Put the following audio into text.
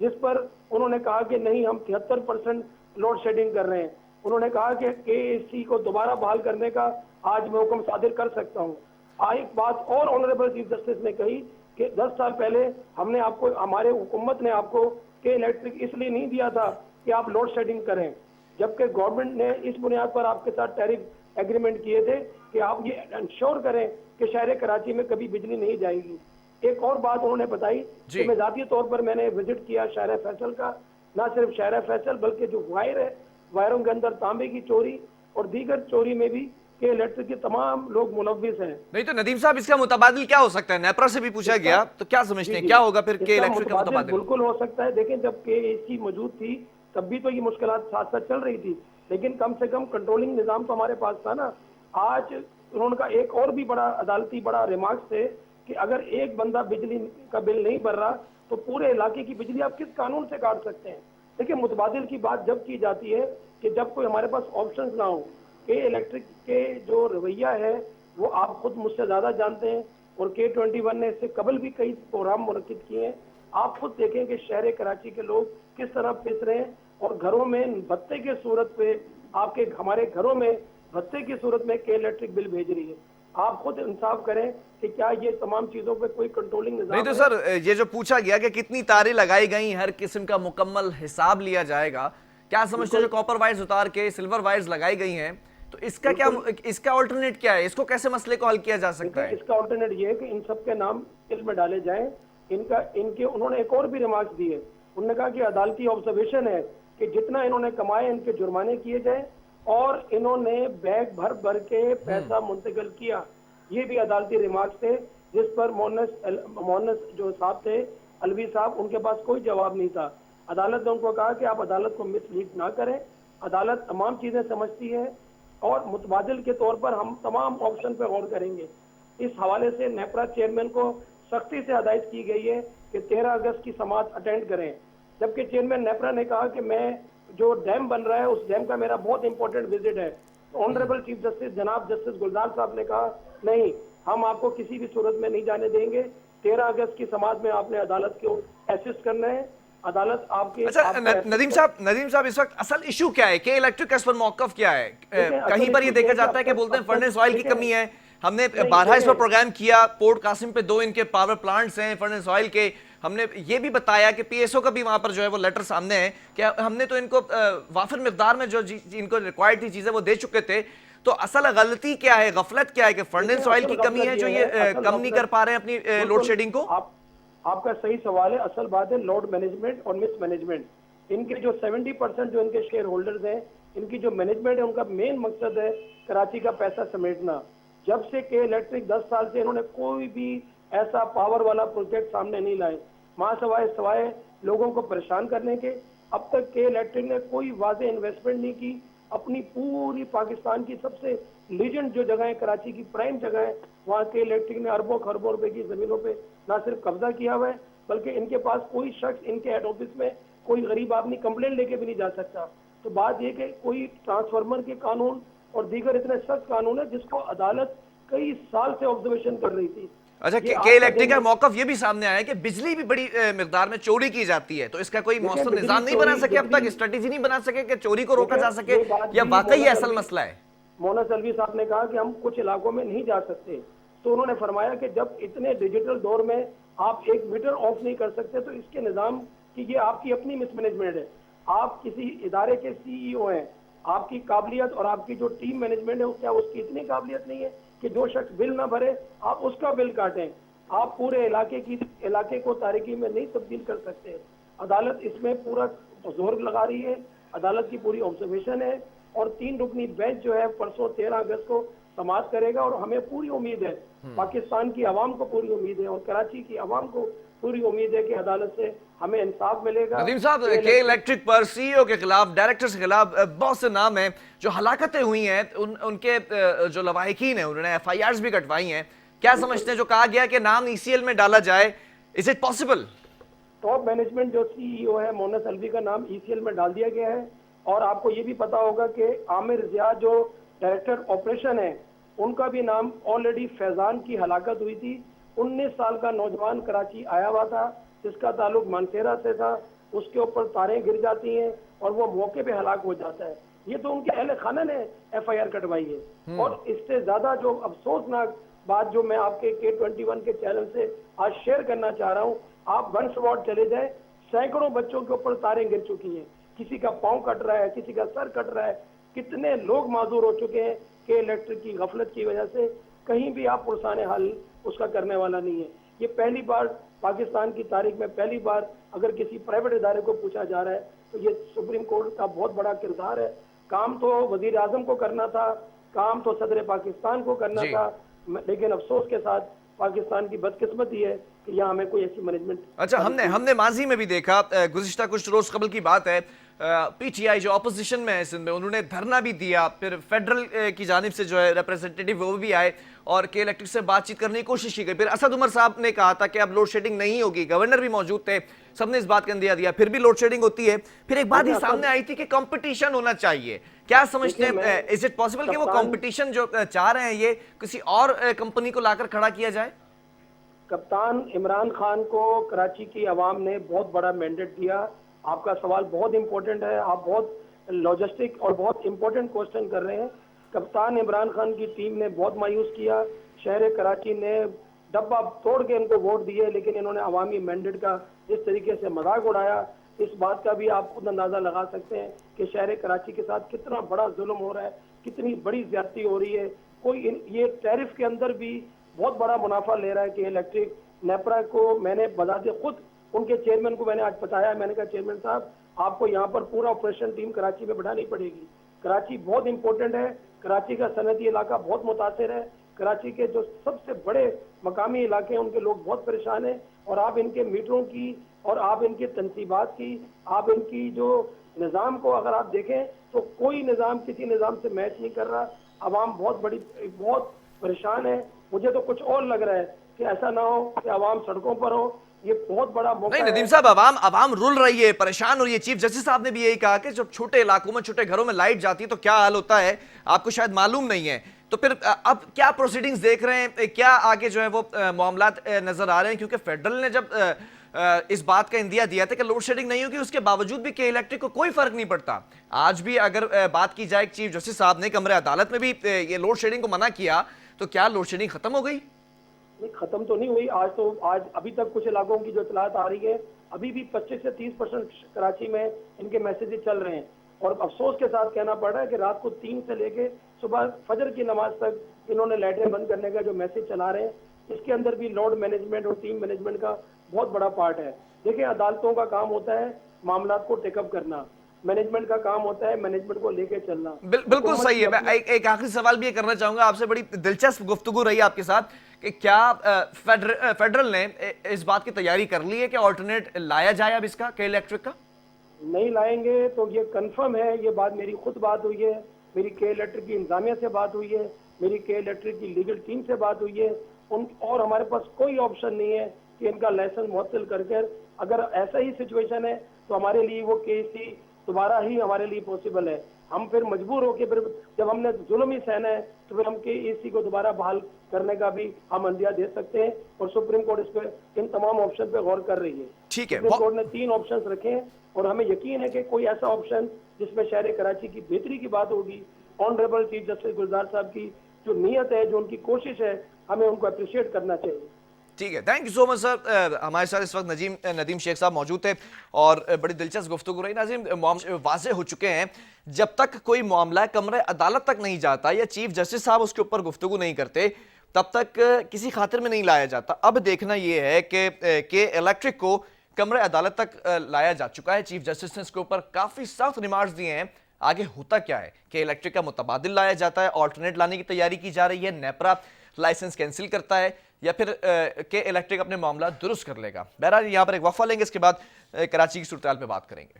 جس پر انہوں نے کہا کہ نہیں ہم 73% لوڈ شیڈنگ کر رہے ہیں. انہوں نے کہا کہ KAC کو دوبارہ بحال کرنے کا آج میں حکم صادر کر سکتا ہوں. ایک بات اور آنریبل چیف جسٹس نے کہی کہ 10 سال پہلے ہم نے آپ کو, ہمارے حکومت نے آپ کو کہ الیکٹرک اس لیے نہیں دیا تھا کہ آپ لوڈ شیڈنگ کریں, جبکہ گورنمنٹ نے اس بنیاد پر آپ کے ساتھ ٹیرف ایگریمنٹ کیے تھے کہ آپ یہ انشور کریں کہ شہر کراچی میں کبھی بجلی نہیں جائے گی. ایک اور بات انہوں نے بتائی کہ میں ذاتی طور پر میں نے وزٹ کیا شہر فیصل کا, نہ صرف شہر فیصل بلکہ جو وائر ہے, وائروں کے اندر تانبے کی چوری اور دیگر چوری میں بھی کہ الیکٹرک کے تمام لوگ ملوث ہیں. نہیں تو ندیم صاحب اس کا متبادل کیا ہو سکتا ہے؟ نیپرا سے بھی پوچھا گیا, تو کیا سمجھتے ہیں کیا ہوگا پھر کہ الیکٹرک کا متبادل؟ بالکل ہو سکتا ہے. دیکھیں جب KAC موجود تھی تب بھی تو یہ مشکلات ساتھ ساتھ چل رہی تھی, لیکن کم سے کم کنٹرولنگ نظام تو ہمارے پاس تھا نا. آج انہوں کا ایک اور بھی بڑا عدالتی بڑا ریمارکس ہے کہ اگر ایک بندہ بجلی کا بل نہیں بھر رہا تو پورے علاقے کی بجلی آپ کس قانون سے کاٹ سکتے ہیں. دیکھیں متبادل کی بات جب کی جاتی ہے کہ جب کوئی ہمارے پاس آپشنز نہ ہو. کہ الیکٹرک کے جو رویہ ہے وہ آپ خود مجھ سے زیادہ جانتے ہیں, اور K21 نے اس سے قبل بھی کئی پروگرام منعقد کیے ہیں. آپ خود دیکھیں کہ شہر کراچی کے لوگ کس طرح پس رہے ہیں, اور گھروں میں بھتے کی صورت پہ آپ کے ہمارے گھروں میں بھتے کی صورت میں کہ الیکٹرک بل بھیج رہی ہے. آپ خود انصاف کریں کہ کیا یہ تمام چیزوں پہ کوئی کنٹرولنگ نظام نہیں تو سر یہ جو پوچھا گیا کہ کتنی تاریں لگائی گئی, ہر قسم کا مکمل حساب لیا جائے گا, کیا سمجھتے ہیں جو کاپر وائرز اتار کے سلور وائرز لگائی گئی ہیں تو اس کا کیا, اس کا آلٹرنیٹ کیا ہے؟ اس کو کیسے مسئلے کو حل کیا جا سکتا ہے؟ اس کا آلٹرنیٹ یہ ہے کہ ان سب کے نام علم میں ڈالے جائیں. انہوں نے ایک اور بھی ریمارکس دیے. انہوں نے کہا کہ عدالتی آبزرویشن ہے کہ جتنا انہوں نے کمائے ان کے جرمانے کیے جائیں, اور انہوں نے بیگ بھر بھر کے پیسہ منتقل کیا. یہ بھی عدالتی ریمارکس تھے جس پر مونس جو صاحب تھے الوی صاحب, ان کے پاس کوئی جواب نہیں تھا. عدالت نے ان کو کہا کہ آپ عدالت کو مس لیڈ نہ کریں, عدالت تمام چیزیں سمجھتی ہے اور متبادل کے طور پر ہم تمام آپشن پہ غور کریں گے. اس حوالے سے نیپرا چیئرمین کو سختی سے ہدایت کی گئی ہے کہ 13 اگست کی سماعت اٹینڈ کریں, جبکہ چیئرمین نیپرا نے کہا کہ میں جو ڈیم بن رہا ہے اس ڈیم کا میرا بہت امپورٹنٹ وزٹ ہے. آنریبل چیف جسٹس جناب جسٹس گلزار صاحب نے کہا نہیں, ہم آپ کو کسی بھی صورت میں نہیں جانے دیں گے. 13 اگست کی سماعت میں آپ نے عدالت کو اسسٹ کرنا ہے. عدالت آپ کے اچھا ندیم صاحب اس وقت اصل ایشو کیا ہے کہ الیکٹرک کا اس پر موقف کیا ہے؟ کہیں پر یہ دیکھا جاتا ہے کہ بولتے ہیں فرنس آئل کی کمی ہے. ہم نے بارہا اس پر پروگرام کیا, پورٹ قاسم پہ 2 ان کے پاور پلانٹس ہیں فرنس آئل کے. ہم نے یہ بھی بتایا کہ PSO کا بھی وہاں پر جو ہے وہ لیٹر سامنے ہے کہ ہم نے تو ان کو وافر مقدار میں جو ان کو ریکوائرڈ تھی چیزیں وہ دے چکے تھے. تو اصل غلطی کیا ہے, غفلت کیا ہے کہ فرنس آئل کی کمی ہے جو یہ کم نہیں کر پا رہے ہیں اپنی لوڈ شیڈنگ کو؟ آپ کا صحیح سوال ہے. اصل بات ہے لوڈ مینجمنٹ اور مس مینجمنٹ. ان کے جو 70% جو ان کے شیئر ہولڈرز ہیں, ان کی جو مینجمنٹ ہے ان کا مین مقصد ہے کراچی کا پیسہ سمیٹنا. جب سے کہ الیکٹرک 10 سال سے انہوں نے کوئی بھی ایسا پاور والا پروجیکٹ سامنے نہیں لائے, ماں سوائے لوگوں کو پریشان کرنے کے. اب تک کہ الیکٹرک نے کوئی واضح انویسٹمنٹ نہیں کی. اپنی پوری پاکستان کی سب سے لیجنڈ جو جگہ ہے, کراچی کی پرائم جگہ ہے, وہاں کے الیکٹرک نے اربوں خربوں روپے کی زمینوں پہ نہ صرف قبضہ کیا ہوا ہے بلکہ ان کے پاس کوئی شخص ان کے ہیڈ آفس میں کوئی غریب آدمی کمپلین لے کے بھی نہیں جا سکتا. تو بات یہ کہ کوئی ٹرانسفارمر کے قانون اور دیگر اتنے سخت قانون ہے جس کو عدالت کئی سال سے آبزرویشن کر رہی تھی. اچھا کہ الیکٹرک کا موقف یہ بھی سامنے آیا ہے کہ بجلی بھی بڑی مقدار میں چوری کی جاتی ہے, تو اس کا کوئی مؤثر نظام نہیں بنا سکے اب تک, اسٹریٹجی نہیں بنا سکے کہ چوری کو روکا جا سکے, یا واقعی اصل مسئلہ ہے؟ مونس الوی صاحب نے کہا کہ ہم کچھ علاقوں میں نہیں جا سکتے. تو انہوں نے فرمایا کہ جب اتنے ڈیجیٹل دور میں آپ ایک میٹر آف نہیں کر سکتے تو اس کے نظام کی یہ آپ کی اپنی مس مینجمنٹ ہے. آپ کسی ادارے کے CEO ہیں, آپ کی قابلیت اور آپ کی جو ٹیم مینجمنٹ ہے کیا اس کی اتنی قابلیت نہیں ہے کہ جو شخص بل نہ بھرے آپ اس کا بل کاٹیں؟ آپ پورے علاقے کو تاریکی میں نہیں تبدیل کر سکتے. عدالت اس میں پورا زور لگا رہی ہے, عدالت کی پوری آبزرویشن ہے, اور 3 رکنی بینچ جو ہے پرسوں 13 اگست کو سماعت کرے گا. اور ہمیں پوری امید ہے, پاکستان کی عوام کو پوری امید ہے اور کراچی کی عوام کو پوری امید ہے کہ عدالت سے ہمیں انصاف ملے گا. ندیم صاحب کہ الیکٹرک پر CEO کے خلاف, ڈائریکٹرز کے خلاف بہت سے نام ہیں جو ہلاکتیں ہوئی ہیں, ان کے جو لواحقین ہیں انہوں نے FIRs بھی کٹوائی ہیں. کیا سمجھتے ہیں جو کہا گیا کہ نام ECL میں ڈالا جائے, is it possible؟ Top management جو CEO ہے مونس الوی کا نام ECL میں ڈال دیا گیا ہے. اور آپ کو یہ بھی پتا ہوگا کہ عامر ضیاء جو ڈائریکٹر آپریشن ہے ان کا بھی نام آلریڈی فیضان کی ہلاکت ہوئی تھی. 19 سال کا نوجوان کراچی آیا ہوا تھا جس کا تعلق مانسیرا سے تھا. اس کے اوپر تاریں گر جاتی ہیں اور وہ موقع پہ ہلاک ہو جاتا ہے. یہ تو ان کے اہل خانہ نے ایف آئی آر کٹوائی ہے. اور اس سے زیادہ جو افسوسناک بات جو میں آپ کے K21 کے چینل سے آج شیئر کرنا چاہ رہا ہوں, آپ ون سپاٹ چلے جائیں, سینکڑوں بچوں کے اوپر تاریں گر چکی ہیں, کسی کا پاؤں کٹ رہا ہے, کسی کا سر کٹ رہا ہے, کتنے لوگ معذور ہو چکے ہیں کہ الیکٹرک کی غفلت کی وجہ سے. کہیں بھی آپ پرسان حل اس کا کرنے والا نہیں ہے. یہ پہلی بار پاکستان کی تاریخ میں پہلی بار اگر کسی پرائیویٹ ادارے کو پوچھا جا رہا ہے تو یہ سپریم کورٹ کا بہت بڑا کردار ہے. کام تو وزیر اعظم کو کرنا تھا, کام تو صدر پاکستان کو کرنا تھا, لیکن افسوس کے ساتھ پاکستان کی بدقسمتی ہے کہ یہاں ہمیں کوئی ایسی مینجمنٹ. اچھا, ہم نے ماضی میں بھی دیکھا, گزشتہ کچھ روز قبل کی بات ہے, پی ٹی آئی جو اپوزیشن میں ہے سندھ میں, انہوں نے دھرنا بھی دیا, پھر فیڈرل کی جانب سے جو ہے ریپریزنٹیٹیو وہ بھی آئے اور کے الیکٹرک سے بات چیت کرنے کی کوشش کی گئی. پھر اسد عمر صاحب نے کہا تھا کہ اب لوڈ شیڈنگ نہیں ہوگی, گورنر بھی موجود تھے, سب نے اس بات کا اندازہ دیا, پھر بھی لوڈ شیڈنگ ہوتی ہے. پھر ایک بات ہی سامنے آئی تھی کہ کمپٹیشن ہونا چاہیے. کیا سمجھتے ہیں, از اٹ پاسبل کہ وہ کمپٹیشن جو چاہ رہے ہیں یہ کسی اور کمپنی کو لا کر کھڑا کیا جائے؟ کپتان عمران خان کو کراچی کی عوام نے بہت بڑا مینڈیٹ دیا. آپ کا سوال بہت امپورٹنٹ ہے, آپ بہت لاجسٹک اور بہت امپورٹنٹ کوسچن کر رہے ہیں. کپتان عمران خان کی ٹیم نے بہت مایوس کیا, شہر کراچی نے ڈبہ توڑ کے ان کو ووٹ دیے, لیکن انہوں نے عوامی مینڈیٹ کا اس طریقے سے مذاق اڑایا. اس بات کا بھی آپ خود اندازہ لگا سکتے ہیں کہ شہر کراچی کے ساتھ کتنا بڑا ظلم ہو رہا ہے, کتنی بڑی زیادتی ہو رہی ہے. کوئی یہ ٹیرف کے اندر بھی بہت بڑا منافع لے رہا ہے کہ الیکٹرک. نیپرا کو میں نے بذات خود ان کے چیئرمین کو میں نے آج بتایا, میں نے کہا چیئرمین صاحب آپ کو یہاں پر پورا آپریشن ٹیم کراچی میں بڑھانی پڑے گی. کراچی بہت امپورٹنٹ ہے, کراچی کا صنعتی علاقہ بہت متاثر ہے, کراچی کے جو سب سے بڑے مقامی علاقے ہیں ان کے لوگ بہت پریشان ہیں. اور آپ ان کے میٹروں کی اور آپ ان کی تنصیبات کی, آپ ان کی جو نظام کو اگر آپ دیکھیں تو کوئی نظام کسی نظام سے میچ نہیں کر رہا. عوام بہت پریشان ہے. مجھے تو کچھ اور لگ رہا ہے کہ ایسا نہ ہو کہ عوام سڑکوں پر ہو. یہ بہت بڑا موقع ہے. نہیں ندیم صاحب, عوام رول رہی ہے, پریشان ہو رہی ہے. چیف جسٹس صاحب نے بھی یہی کہا کہ جب چھوٹے علاقوں میں چھوٹے گھروں میں لائٹ جاتی ہے تو کیا حال ہوتا ہے, آپ کو شاید معلوم نہیں ہے. تو پھر اب کیا پروسیڈنگز دیکھ رہے ہیں, کیا آگے جو ہے وہ معاملات نظر آ رہے ہیں؟ کیونکہ فیڈرل نے جب اس بات کا اندیا دیا تھا کہ لوڈ شیڈنگ نہیں ہوگی, اس کے باوجود بھی کہ الیکٹرک کو کوئی فرق نہیں پڑتا. آج بھی اگر بات کی جائے, چیف جسٹس صاحب نے کمرے عدالت میں بھی یہ لوڈ شیڈنگ کو منع کیا, تو کیا لوڈ شیڈنگ ختم ہو گئی؟ ختم تو نہیں ہوئی. آج ابھی تک کچھ علاقوں کی جو اطلاعات آ رہی ہے, ابھی بھی 25 سے 30% کراچی میں ان کے میسیجز چل رہے ہیں. اور افسوس کے ساتھ کہنا پڑ رہا ہے کہ رات کو 3 سے لے کے صبح فجر کی نماز تک انہوں نے لائٹیں بند کرنے کا جو میسیج چلا رہے ہیں, اس کے اندر بھی لوڈ مینجمنٹ اور ٹیم مینجمنٹ کا بہت بڑا پارٹ ہے. دیکھیں, عدالتوں کا کام ہوتا ہے معاملات کو ٹیک اپ کرنا, مینجمنٹ کا کام ہوتا ہے مینجمنٹ کو لے کے چلنا. بالکل صحیح ہے. میں ایک آخری سوال بھی یہ کرنا چاہوں گا آپ سے, بڑی دلچسپ گفتگو رہی آپ کے ساتھ, کہ کیا فیڈرل نے اس بات کی تیاری کر لی ہے کہ آلٹرنیٹ لایا جائے اب اس کا, کہ الیکٹرک کا؟ نہیں لائیں گے تو یہ کنفرم ہے. یہ بات میری خود بات ہوئی ہے, میری کے الیکٹرک کی انتظامیہ سے بات ہوئی ہے, میری کے الیکٹرک کی لیگل ٹیم سے بات ہوئی ہے. اور ہمارے پاس کوئی آپشن نہیں ہے کہ ان کا لائسنس معطل کر کے, اگر ایسا ہی سچویشن ہے تو ہمارے لیے وہ کیس ہی دوبارہ ہی ہمارے لیے پاسبل ہے. ہم پھر مجبور ہو کے, پھر جب ہم نے ظلم ہی سہنا ہے تو پھر ہم کے اسی کو دوبارہ بحال کرنے کا بھی ہم اندیا دے سکتے ہیں. اور سپریم کورٹ اس پہ ان تمام آپشن پہ غور کر رہی ہے. ٹھیک ہے, سپریم کورٹ نے 3 آپشنز رکھے ہیں اور ہمیں یقین ہے کہ کوئی ایسا آپشن جس میں شہر کراچی کی بہتری کی بات ہوگی. آنریبل چیف جسٹس گلزار صاحب کی جو نیت ہے, جو ان کی کوشش ہے, ہمیں ان کو اپریشیٹ کرنا چاہیے. ٹھیک ہے, تھینک یو سو مچ سر. ہمارے ساتھ اس وقت ندیم شیخ صاحب موجود تھے اور بڑی دلچسپ گفتگو رہی. ناظرین, واضح ہو چکے ہیں, جب تک کوئی معاملہ کمرے عدالت تک نہیں جاتا یا چیف جسٹس صاحب اس کے اوپر گفتگو نہیں کرتے, تب تک کسی خاطر میں نہیں لایا جاتا. اب دیکھنا یہ ہے کہ الیکٹرک کو کمرے عدالت تک لایا جا چکا ہے. چیف جسٹس نے اس کے اوپر کافی سخت ریمارکس دیے ہیں. آگے ہوتا کیا ہے کہ الیکٹرک کا متبادل لایا جاتا ہے, آلٹرنیٹ لانے کی تیاری کی جا رہی ہے, نیپرا لائسنس کینسل کرتا ہے, یا پھر کہ الیکٹرک اپنے معاملات درست کر لے گا. بہرحال یہاں پر ایک وقفہ لیں گے, اس کے بعد کراچی کی صورتحال پہ بات کریں گے.